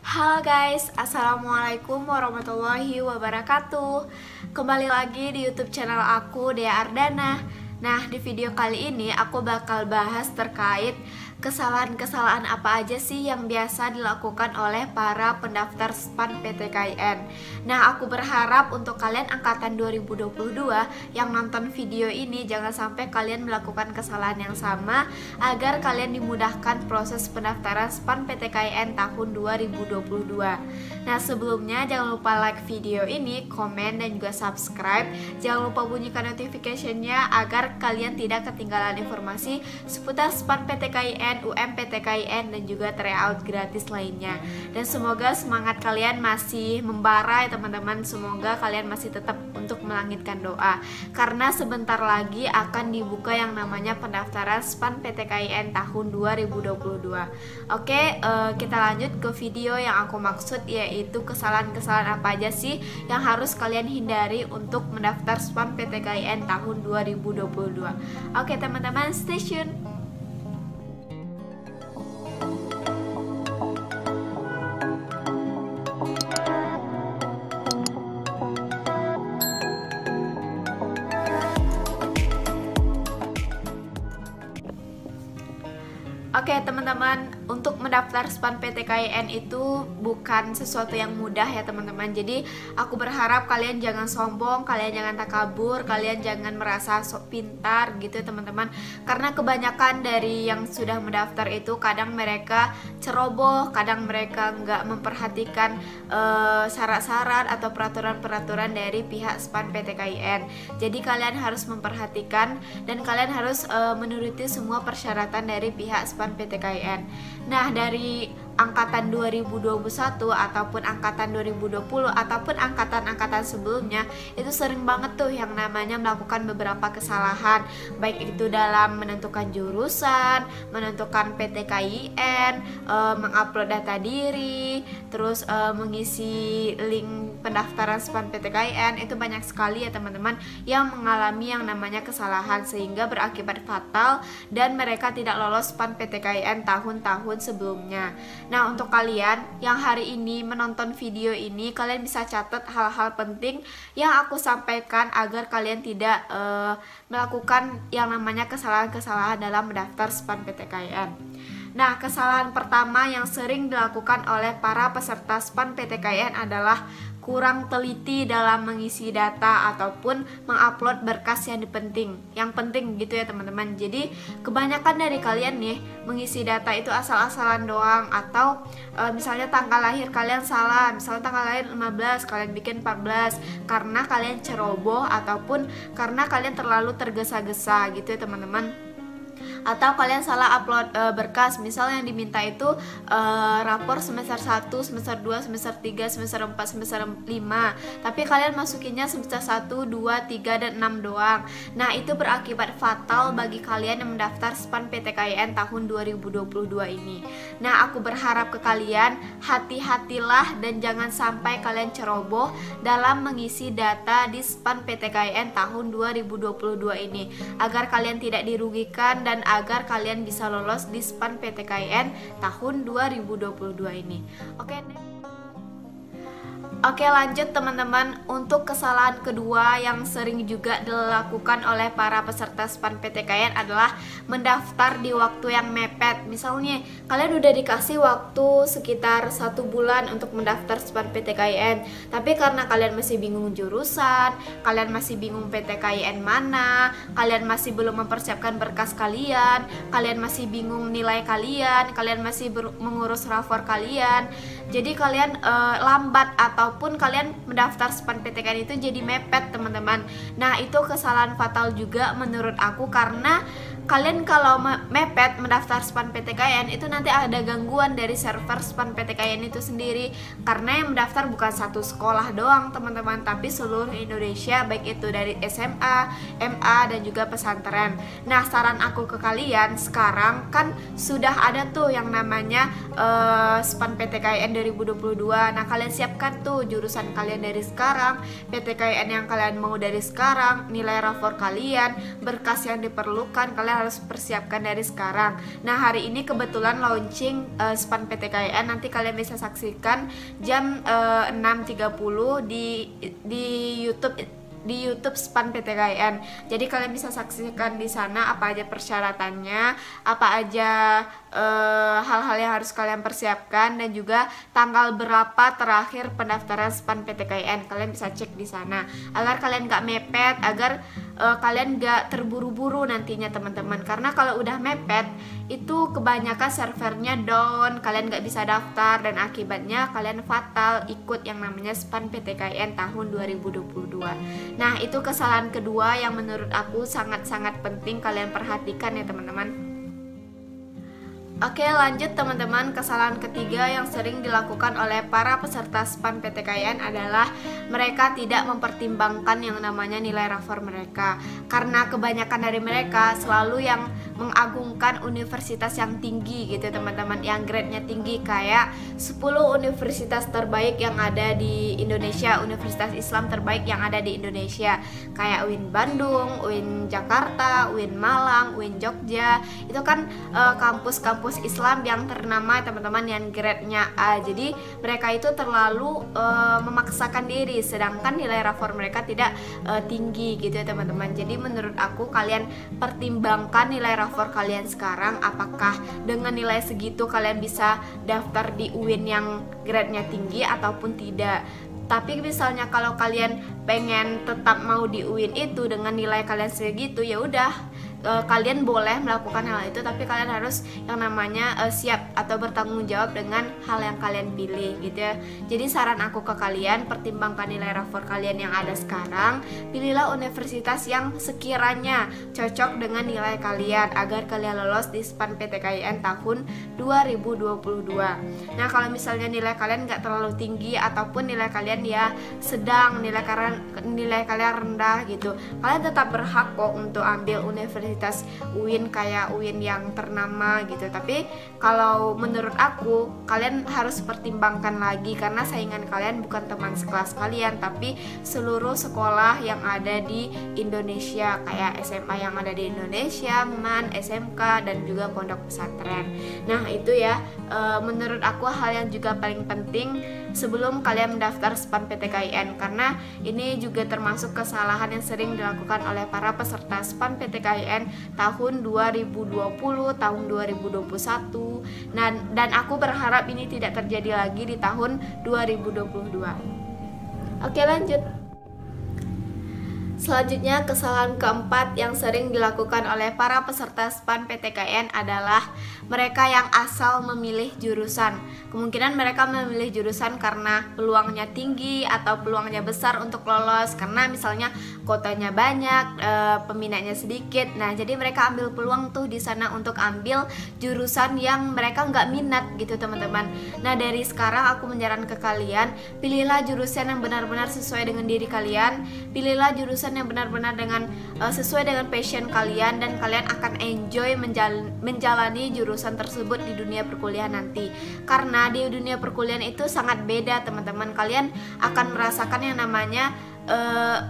Halo guys, Assalamualaikum warahmatullahi wabarakatuh. Kembali lagi di YouTube channel aku, Dea Ardana. Nah, di video kali ini aku bakal bahas terkait kesalahan-kesalahan apa aja sih yang biasa dilakukan oleh para pendaftar SPAN PTKIN. Nah, aku berharap untuk kalian angkatan 2022 yang nonton video ini jangan sampai kalian melakukan kesalahan yang sama agar kalian dimudahkan proses pendaftaran SPAN PTKIN tahun 2022. Nah, sebelumnya jangan lupa like video ini, komen dan juga subscribe. Jangan lupa bunyikan notification-nya agar kalian tidak ketinggalan informasi seputar SPAN PTKIN, UMPTKIN dan juga tryout gratis lainnya. Dan semoga semangat kalian masih membara ya teman-teman. Semoga kalian masih tetap untuk melangitkan doa karena sebentar lagi akan dibuka yang namanya pendaftaran SPAN PTKIN tahun 2022. Oke, kita lanjut ke video yang aku maksud, yaitu kesalahan-kesalahan apa aja sih yang harus kalian hindari untuk mendaftar SPAN PTKIN tahun 2022. Oke teman-teman, stay tune. Oke teman-teman, untuk mendaftar SPAN PTKIN itu bukan sesuatu yang mudah ya teman-teman. Jadi aku berharap kalian jangan sombong, kalian jangan takabur, kalian jangan merasa sok pintar gitu ya teman-teman. Karena kebanyakan dari yang sudah mendaftar itu kadang mereka ceroboh, kadang mereka nggak memperhatikan syarat-syarat atau peraturan-peraturan dari pihak SPAN PTKIN. Jadi kalian harus memperhatikan dan kalian harus menuruti semua persyaratan dari pihak SPAN PTKIN. Nah, dari angkatan 2021 ataupun angkatan 2020 ataupun angkatan-angkatan sebelumnya itu sering banget tuh yang namanya melakukan beberapa kesalahan, baik itu dalam menentukan jurusan, menentukan PTKIN, mengupload data diri, terus mengisi link pendaftaran SPAN PTKIN. Itu banyak sekali ya teman-teman yang mengalami yang namanya kesalahan sehingga berakibat fatal dan mereka tidak lolos SPAN PTKIN tahun-tahun sebelumnya. Nah, untuk kalian yang hari ini menonton video ini, kalian bisa catat hal-hal penting yang aku sampaikan agar kalian tidak melakukan yang namanya kesalahan-kesalahan dalam mendaftar SPAN PTKIN. Nah, kesalahan pertama yang sering dilakukan oleh para peserta SPAN PTKIN adalah kurang teliti dalam mengisi data ataupun mengupload berkas yang penting gitu ya teman-teman. Jadi kebanyakan dari kalian nih mengisi data itu asal-asalan doang, atau misalnya tanggal lahir kalian salah, misalnya tanggal lahir 15 kalian bikin 14 karena kalian ceroboh ataupun karena kalian terlalu tergesa-gesa gitu ya teman-teman. Atau kalian salah upload berkas, misalnya yang diminta itu rapor semester 1, semester 2, semester 3, semester 4, semester 5, tapi kalian masukinnya semester 1, 2, 3, dan 6 doang. Nah, itu berakibat fatal bagi kalian yang mendaftar SPAN PTKIN tahun 2022 ini. Nah, aku berharap ke kalian hati-hatilah dan jangan sampai kalian ceroboh dalam mengisi data di SPAN PTKIN tahun 2022 ini, agar kalian tidak dirugikan dan agar kalian bisa lolos di SPAN PTKIN tahun 2022 ini. Oke, lanjut teman-teman. Untuk kesalahan kedua yang sering juga dilakukan oleh para peserta SPAN PTKIN adalah mendaftar di waktu yang mepet. Misalnya kalian udah dikasih waktu sekitar 1 bulan untuk mendaftar SPAN PTKIN, tapi karena kalian masih bingung jurusan, kalian masih bingung PTKIN mana, kalian masih belum mempersiapkan berkas kalian masih bingung nilai kalian masih mengurus rapor kalian, jadi kalian lambat ataupun kalian mendaftar SPAN PTKIN itu jadi mepet teman-teman. Nah, itu kesalahan fatal juga menurut aku, karena kalian kalau mepet mendaftar SPAN PTKIN itu nanti ada gangguan dari server SPAN PTKIN itu sendiri, karena yang mendaftar bukan satu sekolah doang teman-teman, tapi seluruh Indonesia, baik itu dari SMA, MA dan juga pesantren. Nah, saran aku ke kalian, sekarang kan sudah ada tuh yang namanya SPAN PTKIN 2022. Nah, kalian siapkan tuh jurusan kalian dari sekarang, PTKIN yang kalian mau dari sekarang, nilai rapor kalian, berkas yang diperlukan, kalian kalian harus persiapkan dari sekarang. Nah, hari ini kebetulan launching SPAN PTKIN, nanti kalian bisa saksikan jam 6.30 di YouTube SPAN PTKIN. Jadi kalian bisa saksikan di sana apa aja persyaratannya, apa aja hal-hal yang harus kalian persiapkan, dan juga tanggal berapa terakhir pendaftaran SPAN PTKIN. Kalian bisa cek di sana agar kalian gak mepet, agar kalian gak terburu-buru nantinya teman-teman. Karena kalau udah mepet itu kebanyakan servernya down, kalian gak bisa daftar, dan akibatnya kalian fatal ikut yang namanya SPAN PTKIN tahun 2022. Nah, itu kesalahan kedua yang menurut aku sangat-sangat penting kalian perhatikan ya teman-teman. Oke, lanjut teman-teman. Kesalahan ketiga yang sering dilakukan oleh para peserta SPAN PTKIN adalah mereka tidak mempertimbangkan yang namanya nilai rapor mereka. Karena kebanyakan dari mereka selalu yang mengagungkan universitas yang tinggi gitu teman-teman, yang grade-nya tinggi, kayak 10 universitas terbaik yang ada di Indonesia, universitas Islam terbaik yang ada di Indonesia, kayak UIN Bandung, UIN Jakarta, UIN Malang, UIN Jogja. Itu kan kampus-kampus Islam yang ternama teman-teman, yang grade-nya A. Jadi mereka itu terlalu memaksakan diri, sedangkan nilai rapor mereka tidak tinggi gitu ya teman-teman. Jadi menurut aku kalian pertimbangkan nilai rapor kalian sekarang, apakah dengan nilai segitu kalian bisa daftar di UIN yang grade-nya tinggi ataupun tidak. Tapi misalnya kalau kalian pengen tetap mau di UIN itu dengan nilai kalian segitu, ya udah kalian boleh melakukan hal itu, tapi kalian harus yang namanya siap atau bertanggung jawab dengan hal yang kalian pilih gitu ya. Jadi saran aku ke kalian, pertimbangkan nilai rapor kalian yang ada sekarang, pilihlah universitas yang sekiranya cocok dengan nilai kalian agar kalian lolos di SPAN PTKIN tahun 2022. Nah, kalau misalnya nilai kalian nggak terlalu tinggi ataupun nilai kalian ya sedang, nilai kalian rendah gitu, kalian tetap berhak kok untuk ambil universitas UIN kayak UIN yang ternama gitu. Tapi kalau menurut aku kalian harus pertimbangkan lagi, karena saingan kalian bukan teman sekelas kalian, tapi seluruh sekolah yang ada di Indonesia, kayak SMA yang ada di Indonesia, MAN, SMK, dan juga pondok pesantren. Nah, itu ya menurut aku hal yang juga paling penting sebelum kalian mendaftar SPAN PTKIN, karena ini juga termasuk kesalahan yang sering dilakukan oleh para peserta SPAN PTKIN tahun 2020, tahun 2021, dan aku berharap ini tidak terjadi lagi di tahun 2022. Oke, lanjut. Selanjutnya, kesalahan keempat yang sering dilakukan oleh para peserta SPAN PTKIN adalah mereka yang asal memilih jurusan. Kemungkinan mereka memilih jurusan karena peluangnya tinggi atau peluangnya besar untuk lolos, karena misalnya kotanya banyak, peminatnya sedikit. Nah, jadi mereka ambil peluang tuh di sana untuk ambil jurusan yang mereka nggak minat gitu teman-teman. Nah, dari sekarang aku menyarankan ke kalian, pilihlah jurusan yang benar-benar sesuai dengan diri kalian. Pilihlah jurusan yang benar-benar dengan sesuai dengan passion kalian, dan kalian akan enjoy menjalani jurusan tersebut di dunia perkuliahan nanti. Karena di dunia perkuliahan itu sangat beda teman-teman, kalian akan merasakan yang namanya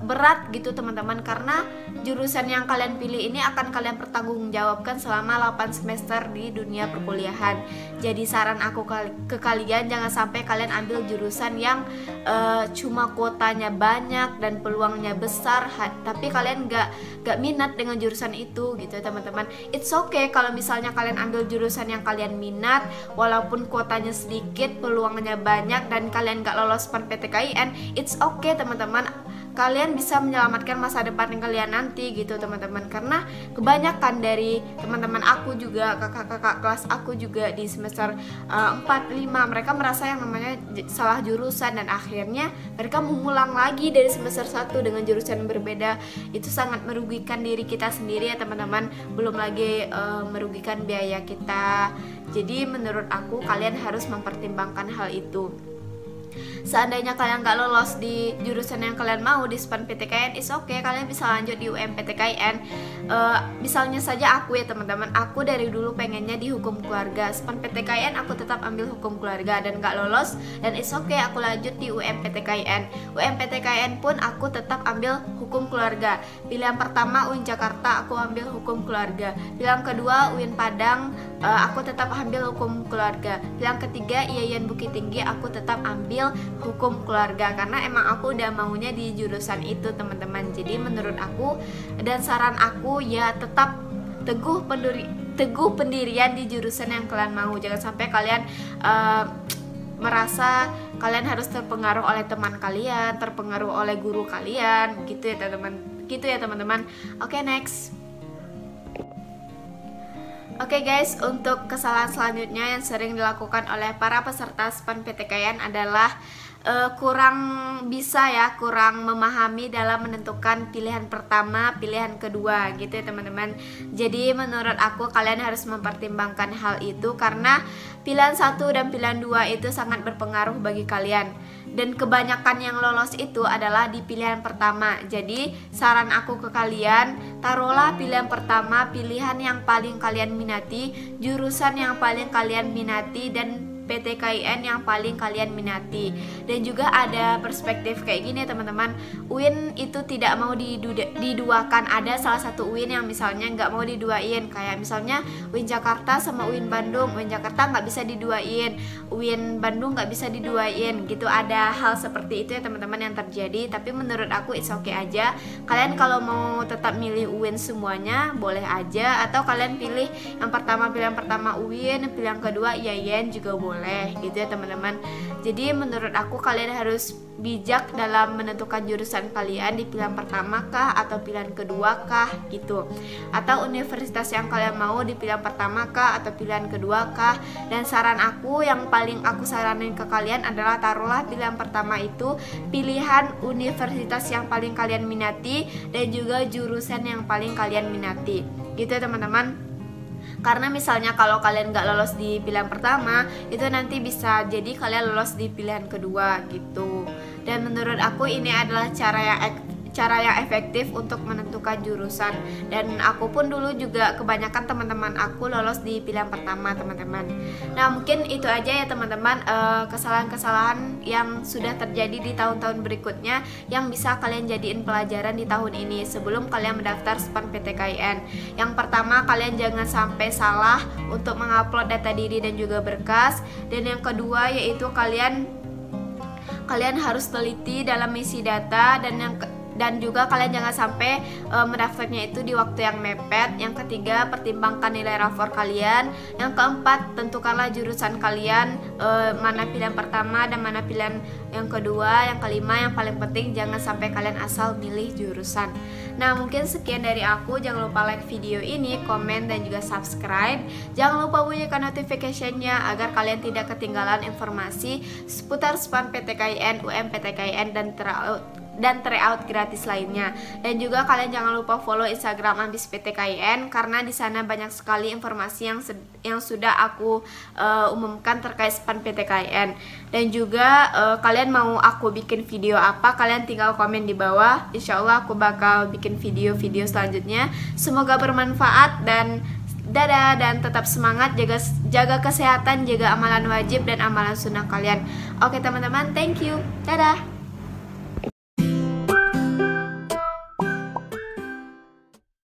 berat gitu teman-teman, karena jurusan yang kalian pilih ini akan kalian pertanggungjawabkan selama 8 semester di dunia perkuliahan. Jadi saran aku ke kalian, jangan sampai kalian ambil jurusan yang cuma kuotanya banyak dan peluangnya besar, tapi kalian gak minat dengan jurusan itu gitu teman-teman. It's okay kalau misalnya kalian ambil jurusan yang kalian minat, walaupun kuotanya sedikit, peluangnya banyak, dan kalian gak lolos SPAN PTKIN, it's okay teman-teman. Kalian bisa menyelamatkan masa depan kalian nanti gitu teman-teman. Karena kebanyakan dari teman-teman aku juga, kakak-kakak kelas aku juga di semester 4, 5, mereka merasa yang namanya salah jurusan, dan akhirnya mereka mengulang lagi dari semester 1 dengan jurusan yang berbeda. Itu sangat merugikan diri kita sendiri ya teman-teman, belum lagi merugikan biaya kita. Jadi menurut aku kalian harus mempertimbangkan hal itu. Seandainya kalian nggak lolos di jurusan yang kalian mau di SPAN PTKIN, is okay, kalian bisa lanjut di UM PTKIN. Misalnya saja aku ya teman-teman, aku dari dulu pengennya di hukum keluarga, SPAN PTKIN aku tetap ambil hukum keluarga dan nggak lolos, dan is okay, aku lanjut di UM PTKIN. UM PTKIN pun aku tetap ambil hukum hukum keluarga. Pilihan pertama UIN Jakarta, aku ambil hukum keluarga. Pilihan kedua UIN Padang, aku tetap ambil hukum keluarga. Pilihan ketiga IAIN Bukit Tinggi, aku tetap ambil hukum keluarga karena emang aku udah maunya di jurusan itu teman-teman. Jadi menurut aku dan saran aku ya tetap teguh pendirian di jurusan yang kalian mau. Jangan sampai kalian merasa kalian harus terpengaruh oleh teman kalian, terpengaruh oleh guru kalian, gitu ya teman-teman. Oke, next. Oke guys, untuk kesalahan selanjutnya yang sering dilakukan oleh para peserta SPAN PTKIN adalah kurang memahami dalam menentukan pilihan pertama, pilihan kedua, gitu ya teman-teman. Jadi menurut aku kalian harus mempertimbangkan hal itu karena pilihan 1 dan pilihan 2 itu sangat berpengaruh bagi kalian. Dan kebanyakan yang lolos itu adalah di pilihan pertama. Jadi saran aku ke kalian, taruhlah pilihan pertama, pilihan yang paling kalian minati, jurusan yang paling kalian minati, dan PTKIN yang paling kalian minati. Dan juga ada perspektif kayak gini teman-teman, UIN itu tidak mau diduakan. Ada salah satu UIN yang misalnya nggak mau diduain, kayak misalnya UIN Jakarta sama UIN Bandung. UIN Jakarta nggak bisa diduain, UIN Bandung nggak bisa diduain gitu. Ada hal seperti itu ya teman-teman yang terjadi. Tapi menurut aku it's okay aja. Kalian kalau mau tetap milih UIN semuanya boleh aja, atau kalian pilih yang pertama, pilihan pertama UIN, pilihan kedua IAIN juga boleh, gitu ya teman-teman. Jadi menurut aku kalian harus bijak dalam menentukan jurusan kalian di pilihan pertama kah atau pilihan kedua kah gitu, atau universitas yang kalian mau di pilihan pertama kah atau pilihan kedua kah. Dan saran aku yang paling aku saranin ke kalian adalah taruhlah pilihan pertama itu pilihan universitas yang paling kalian minati dan juga jurusan yang paling kalian minati, gitu ya teman-teman. Karena misalnya kalau kalian nggak lolos di pilihan pertama, itu nanti bisa jadi kalian lolos di pilihan kedua gitu. Dan menurut aku ini adalah cara yang efektif untuk menentukan jurusan. Dan aku pun dulu juga kebanyakan teman-teman aku lolos di pilihan pertama teman-teman. Nah mungkin itu aja ya teman-teman, kesalahan-kesalahan yang sudah terjadi di tahun-tahun berikutnya yang bisa kalian jadiin pelajaran di tahun ini sebelum kalian mendaftar SPAN PTKIN. Yang pertama, kalian jangan sampai salah untuk mengupload data diri dan juga berkas. Dan yang kedua yaitu kalian harus teliti dalam isi data. Dan juga kalian jangan sampai mendaftarnya itu di waktu yang mepet. Yang ketiga, pertimbangkan nilai rapor kalian. Yang keempat, tentukanlah jurusan kalian, mana pilihan pertama dan mana pilihan yang kedua. Yang kelima, yang paling penting jangan sampai kalian asal milih jurusan. Nah mungkin sekian dari aku. Jangan lupa like video ini, komen, dan juga subscribe. Jangan lupa bunyikan notification-nya agar kalian tidak ketinggalan informasi seputar SPAN PTKIN, UM-PTKIN, dan tryout gratis lainnya. Dan juga kalian jangan lupa follow Instagram Ambis PTKIN karena di sana banyak sekali informasi yang sudah aku umumkan terkait SPAN PTKIN. Dan juga kalian mau aku bikin video apa, kalian tinggal komen di bawah. Insya Allah aku bakal bikin video-video selanjutnya. Semoga bermanfaat dan dadah, dan tetap semangat, jaga kesehatan, jaga amalan wajib dan amalan sunnah kalian. Oke teman-teman, thank you, dadah.